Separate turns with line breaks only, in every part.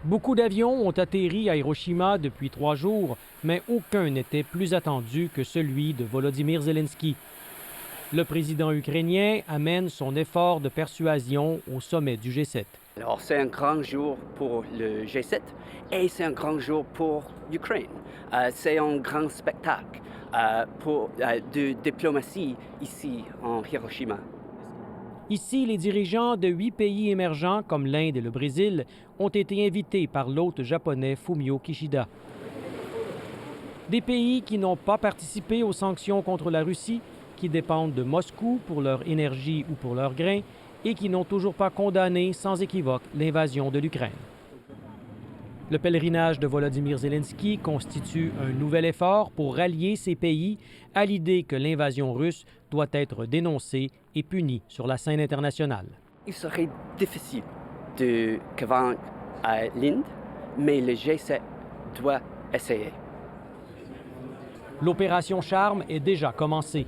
Beaucoup d'avions ont atterri à Hiroshima depuis 3 jours, mais aucun n'était plus attendu que celui de Volodymyr Zelensky. Le président ukrainien amène son effort de persuasion au sommet du G7.
Alors, c'est un grand jour pour le G7 et c'est un grand jour pour l'Ukraine. C'est un grand spectacle de diplomatie ici en Hiroshima.
Ici, les dirigeants de 8 pays émergents comme l'Inde et le Brésil ont été invités par l'hôte japonais Fumio Kishida. Des pays qui n'ont pas participé aux sanctions contre la Russie, qui dépendent de Moscou pour leur énergie ou pour leurs grains, et qui n'ont toujours pas condamné sans équivoque l'invasion de l'Ukraine. Le pèlerinage de Volodymyr Zelensky constitue un nouvel effort pour rallier ces pays à l'idée que l'invasion russe doit être dénoncée et punie sur la scène internationale.
Il serait difficile de convaincre l'Inde, mais le G7 doit essayer.
L'opération Charme est déjà commencée.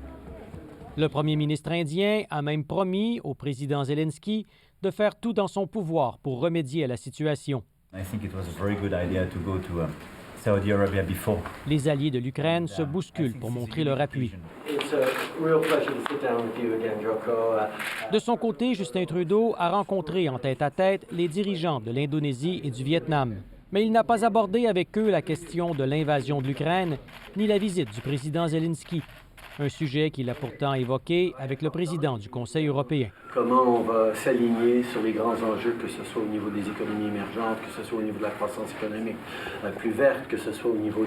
Le premier ministre indien a même promis au président Zelensky de faire tout en son pouvoir pour remédier à la situation. Les alliés de l'Ukraine se bousculent pour montrer leur appui. De son côté, Justin Trudeau a rencontré en tête-à-tête les dirigeants de l'Indonésie et du Vietnam. Mais il n'a pas abordé avec eux la question de l'invasion de l'Ukraine ni la visite du président Zelensky. Un sujet qu'il a pourtant évoqué avec le président du Conseil européen.
Comment on va s'aligner sur les grands enjeux, que ce soit au niveau des économies émergentes, que ce soit au niveau de la croissance économique plus verte, que ce soit au niveau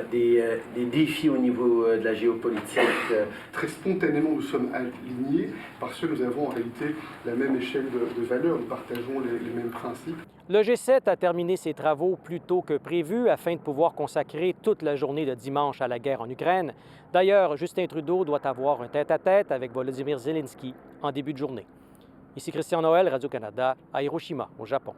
des défis au niveau de la géopolitique.
Très spontanément, nous sommes alignés parce que nous avons en réalité la même échelle de valeurs, nous partageons les mêmes principes.
Le G7 a terminé ses travaux plus tôt que prévu afin de pouvoir consacrer toute la journée de dimanche à la guerre en Ukraine. D'ailleurs, Justin Trudeau doit avoir un tête-à-tête avec Volodymyr Zelensky en début de journée. Ici Christian Noël, Radio-Canada, à Hiroshima, au Japon.